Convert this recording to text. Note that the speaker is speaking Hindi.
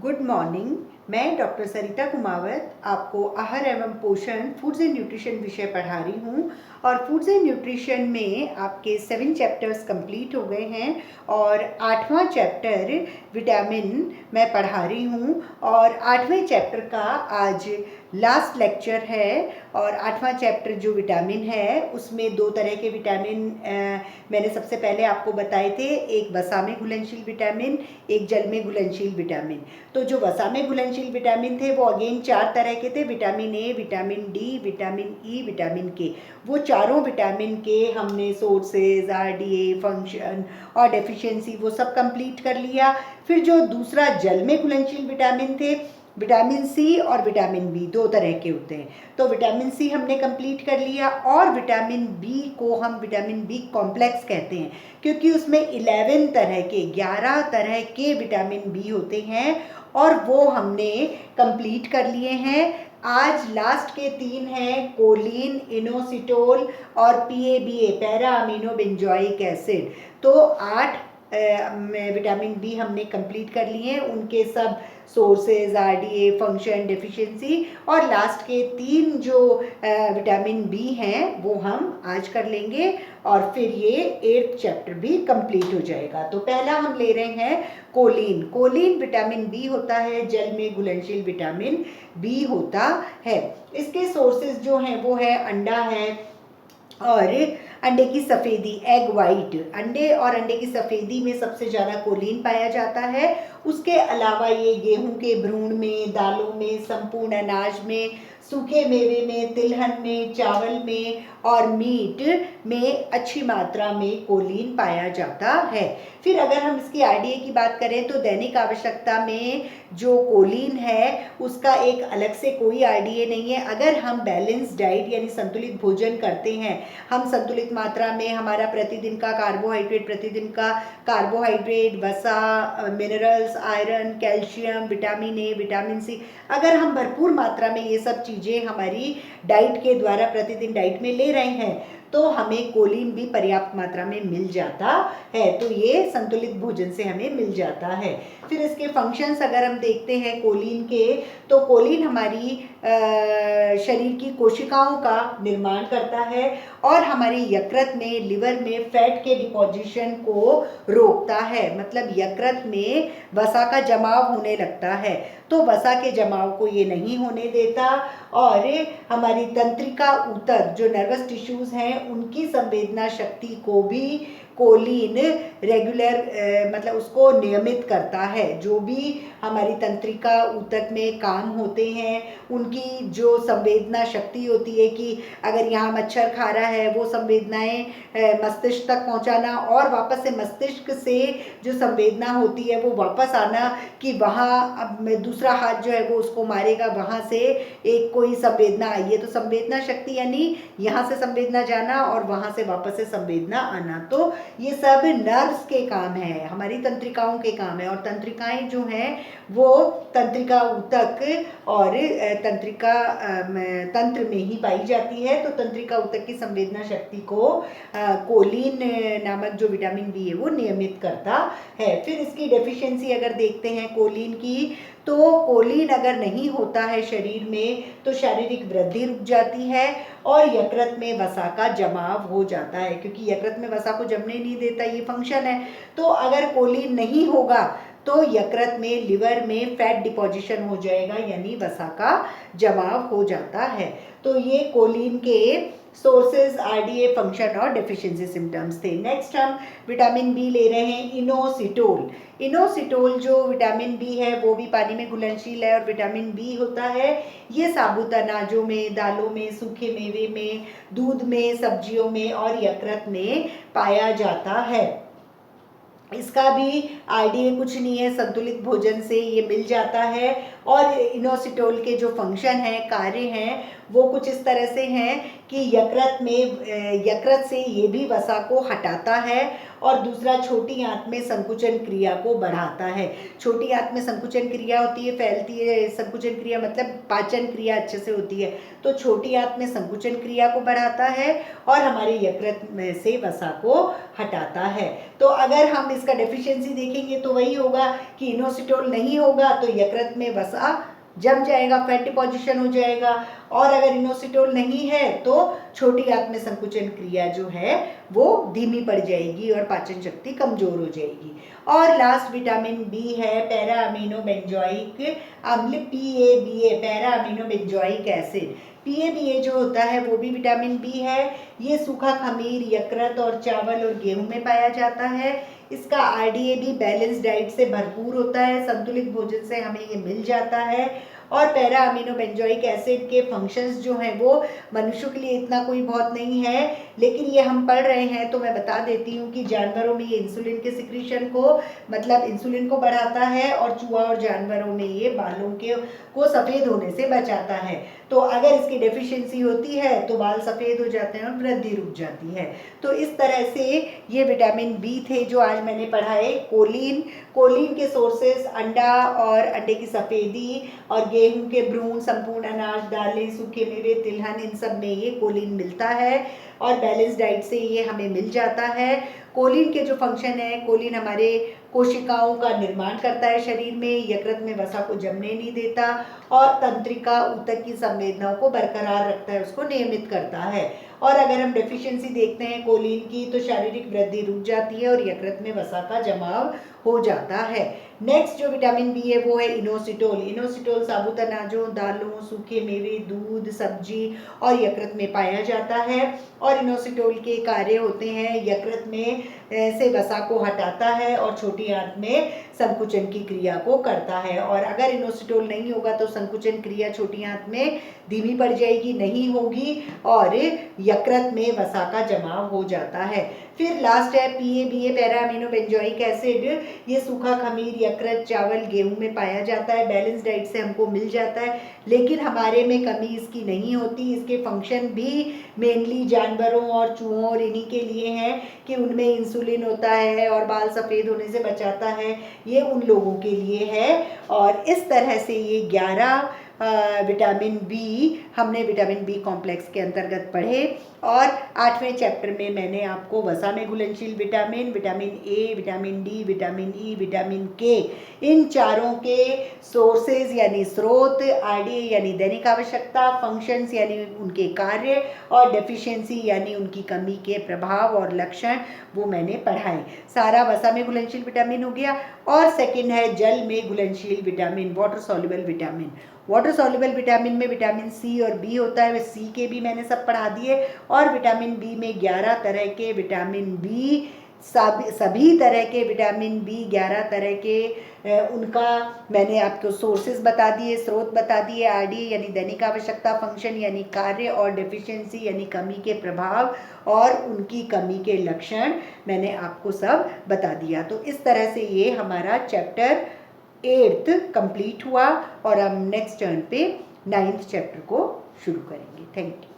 Good morning. मैं डॉक्टर सरिता कुमावत आपको आहार एवं पोषण फूड्स एंड न्यूट्रिशन विषय पढ़ा रही हूँ। और फूड्स एंड न्यूट्रिशन में आपके 7 चैप्टर्स कंप्लीट हो गए हैं और 8वां चैप्टर विटामिन मैं पढ़ा रही हूँ। और 8वें चैप्टर का आज लास्ट लेक्चर है। और 8वां चैप्टर जो विटामिन है उसमें 2 तरह के विटामिन मैंने सबसे पहले आपको बताए थे। एक वसा में घुलनशील विटामिन, एक जल में घुलनशील विटामिन। तो जो वसा में घुलनशील विटामिन थे वो अगेन 4 तरह के थे। Vitamin A, vitamin D, vitamin E, vitamin के। वो चारों विटामिन के हमने सोर्सेज, आरडीए, फंक्शन और डेफिशिएंसी वो सब कंप्लीट कर लिया। फिर जो दूसरा जल में घुलनशील विटामिन थे, विटामिन सी और विटामिन बी, 2 तरह के होते हैं। तो विटामिन सी हमने कंप्लीट कर लिया। और विटामिन बी को हम विटामिन बी कॉम्प्लेक्स कहते हैं क्योंकि उसमें 11 तरह के विटामिन बी होते हैं और वो हमने कंप्लीट कर लिए हैं। आज लास्ट के 3 हैं कोलिन, इनोसिटोल और पीएबीए, पैरा अमीनो बेंजोइक एसिड। तो 8 विटामिन बी हमने कंप्लीट कर लिए हैं, उनके सब सोर्सेज, आरडीए, फंक्शन, डेफिशिएंसी। और लास्ट के 3 जो विटामिन बी हैं वो हम आज कर लेंगे और फिर ये 8th चैप्टर भी कंप्लीट हो जाएगा। तो पहला हम ले रहे हैं कोलिन। कोलिन विटामिन बी होता है, जल में घुलनशील विटामिन बी होता है। इसके सोर्सेज जो हैं वो है अंडा है और अंडे की सफ़ेदी, एग वाइट। अंडे और अंडे की सफ़ेदी में सबसे ज़्यादा कोलिन पाया जाता है। उसके अलावा ये गेहूं के भ्रूण में, दालों में, संपूर्ण अनाज में, सूखे मेवे में, तिलहन में, चावल में और मीट में अच्छी मात्रा में कोलिन पाया जाता है। फिर अगर हम इसकी आरडीए की बात करें तो दैनिक आवश्यकता में जो कोलिन है उसका एक अलग से कोई आरडीए नहीं है। अगर हम बैलेंस डाइट यानी संतुलित भोजन करते हैं, हम संतुलित मात्रा में हमारा प्रतिदिन का कार्बोहाइड्रेट, वसा, minerals, iron, calcium, vitamin A, vitamin C, अगर हम भरपूर मात्रा में ये सब चीज़ें हमारी डाइट के द्वारा प्रतिदिन डाइट में ले रहे हैं तो हमें कोलिन भी पर्याप्त मात्रा में मिल जाता है। तो ये संतुलित भोजन से हमें मिल जाता है। फिर इसके फंक्शंस अगर हम देखते हैं कोलिन के, तो कोलिन हमारी शरीर की कोशिकाओं का निर्माण करता है और हमारी यकृत में, लिवर में फैट के डिपोजिशन को रोकता है। मतलब यकृत में वसा का जमाव होने लगता है तो वसा के जमाव को ये नहीं होने देता। और हमारी तंत्रिका ऊतक, जो नर्वस टिश्यूज़ हैं, उनकी संवेदना शक्ति को भी कोलिन रेगुलर मतलब उसको नियमित करता है। जो भी हमारी तंत्रिका ऊतक में काम होते हैं उनकी जो संवेदना शक्ति होती है कि अगर यहाँ मच्छर खा रहा है, वो संवेदनाएं मस्तिष्क तक पहुँचाना और वापस से मस्तिष्क से जो संवेदना होती है वो वापस आना कि वहाँ अब दूसरा हाथ जो है वो उसको मारेगा, वहाँ से एक कोई संवेदना आई है। तो संवेदना शक्ति यानी यहाँ से संवेदना जाना और वहाँ से वापस से संवेदना आना। तो ये सब नर्व्स के काम है, हमारी तंत्रिकाओं के काम है। और तंत्रिकाएं जो हैं वो तंत्रिका ऊतक और तंत्र में ही पाई जाती है। तो तंत्रिका ऊतक की संवेदना शक्ति को कोलिन नामक जो विटामिन बी है वो नियमित करता है। फिर इसकी डेफिशिएंसी अगर देखते हैं कोलिन की, तो कोलिन अगर नहीं होता है शरीर में तो शारीरिक वृद्धि रुक जाती है और यकृत में वसा का जमाव हो जाता है, क्योंकि यकृत में वसा को जमने नहीं देता, ये फंक्शन है। तो अगर कोलिन नहीं होगा तो यकृत में, लिवर में फैट डिपोजिशन हो जाएगा यानी वसा का जमाव हो जाता है। तो ये कोलिन के सोर्सेज, आरडीए, फंक्शन और डेफिशिएंसी सिम्टम्स थे। नेक्स्ट हम विटामिन बी ले रहे हैं, इनोसिटोल। इनोसिटोल जो विटामिन बी है वो भी पानी में घुलनशील है और विटामिन बी होता है। ये साबुत अनाजों में, दालों में, सूखे मेवे में, दूध में, सब्जियों में और यकृत में पाया जाता है। इसका भी आरडीए कुछ नहीं है, संतुलित भोजन से ये मिल जाता है। और इनोसिटोल के जो फंक्शन हैं, कार्य हैं, वो कुछ इस तरह से हैं कि यकृत से ये भी वसा को हटाता है और दूसरा छोटी आंत में संकुचन क्रिया को बढ़ाता है। छोटी आंत में संकुचन क्रिया होती है, फैलती है, संकुचन क्रिया मतलब पाचन क्रिया अच्छे से होती है, तो छोटी आंत में संकुचन क्रिया को बढ़ाता है और हमारे यकृत में से वसा को हटाता है। तो अगर हम इसका डेफिशिएंसी देखेंगे तो वही होगा कि इनोसिटोल नहीं होगा तो यकृत में वसा जम जाएगा, फैट डिपोजिशन हो जाएगा, और अगर इनोसिटोल नहीं है तो छोटी आंत में संकुचन क्रिया जो है वो धीमी पड़ जाएगी और पाचन शक्ति कमजोर हो जाएगी। और लास्ट विटामिन बी है पैरा अमीनो बेंजोइक अम्ल, PABA, para amino benzoic acid. PABA जो होता है वो भी विटामिन बी है। ये सूखा खमीर, यकृत और चावल और गेहूं में पाया जाता है। इसका RDA भी बैलेंस डाइट से भरपूर होता है, संतुलित भोजन से हमें ये मिल जाता है। और पैरा अमीनो बेंजोइक एसिड के फंक्शंस जो हैं वो मनुष्यों के लिए इतना कोई बहुत नहीं है, लेकिन ये हम पढ़ रहे हैं तो मैं बता देती हूँ कि जानवरों में ये इंसुलिन के सिक्रीशन को मतलब इंसुलिन को बढ़ाता है और चूहा और जानवरों में ये बालों को सफ़ेद होने से बचाता है। तो अगर इसकी डेफिशिएंसी होती है तो बाल सफ़ेद हो जाते हैं और वृद्धि रुक जाती है। तो इस तरह से ये विटामिन बी थे जो आज मैंने पढ़ाए। कोलिन के सोर्सेस अंडा और अंडे की सफ़ेदी और गेहूं के भ्रूण, संपूर्ण अनाज, दालें, सूखे मेवे, तिलहन, इन सब में ये कोलिन मिलता है और बैलेंस डाइट से ये हमें मिल जाता है। कोलिन के जो फंक्शन है, कोलिन हमारे कोशिकाओं का निर्माण करता है शरीर में, यकृत में वसा को जमने नहीं देता और तंत्रिका ऊतक की संवेदनाओं को बरकरार रखता है, उसको नियमित करता है। और अगर हम डेफिशिएंसी देखते हैं कोलिन की तो शारीरिक वृद्धि रुक जाती है और यकृत में वसा का जमाव हो जाता है। नेक्स्ट जो विटामिन बी है वो है इनोसिटोल। इनोसिटोल साबुत अनाजों, दालों, सूखे मेवे, दूध, सब्जी और यकृत में पाया जाता है और इनोसिटोल के कार्य होते हैं यकृत में से वसा को हटाता है और छोटी आंत में संकुचन की क्रिया को करता है। और अगर इनोसिटोल नहीं होगा तो संकुचन क्रिया छोटी आंत में धीमी पड़ जाएगी, नहीं होगी और यकृत में वसा का जमाव हो जाता है। फिर लास्ट है PABA, para amino benzoic acid. ये सूखा खमीर, यकृत, चावल, गेहूं में पाया जाता है, बैलेंस डाइट से हमको मिल जाता है, लेकिन हमारे में कमी इसकी नहीं होती। इसके फंक्शन भी मेनली जानवरों और चूहों और इन्हीं के लिए हैं कि उनमें इंसुलिन होता है और बाल सफ़ेद होने से बचाता है, ये उन लोगों के लिए है। और इस तरह से ये 11 विटामिन बी हमने विटामिन बी कॉम्प्लेक्स के अंतर्गत पढ़े। और 8वें चैप्टर में मैंने आपको वसा में घुलनशील vitamin, vitamin A, vitamin D, vitamin E, vitamin के, इन चारों के सोर्सेज यानी स्रोत, RDA यानी दैनिक आवश्यकता, फंक्शंस यानी उनके कार्य और डेफिशिएंसी यानी उनकी कमी के प्रभाव और लक्षण वो मैंने पढ़ाए। सारा वसा में घुलनशील विटामिन हो गया। और सेकंड है जल में घुलनशील vitamin, water soluble vitamin. Water soluble vitamin में विटामिन सी और बी होता है, वे सी के भी मैंने सब पढ़ा दिए। और विटामिन बी में 11 तरह के विटामिन बी, सभी तरह के विटामिन बी 11 तरह के उनका मैंने आपको सोर्सेज बता दिए, स्रोत बता दिए, RDA यानी दैनिक आवश्यकता, फंक्शन यानी कार्य और डेफिशिएंसी यानी कमी के प्रभाव और उनकी कमी के लक्षण मैंने आपको सब बता दिया। तो इस तरह से ये हमारा चैप्टर 8th कंप्लीट हुआ और हम नेक्स्ट टर्न पे 9th चैप्टर को शुरू करेंगे। Thank you.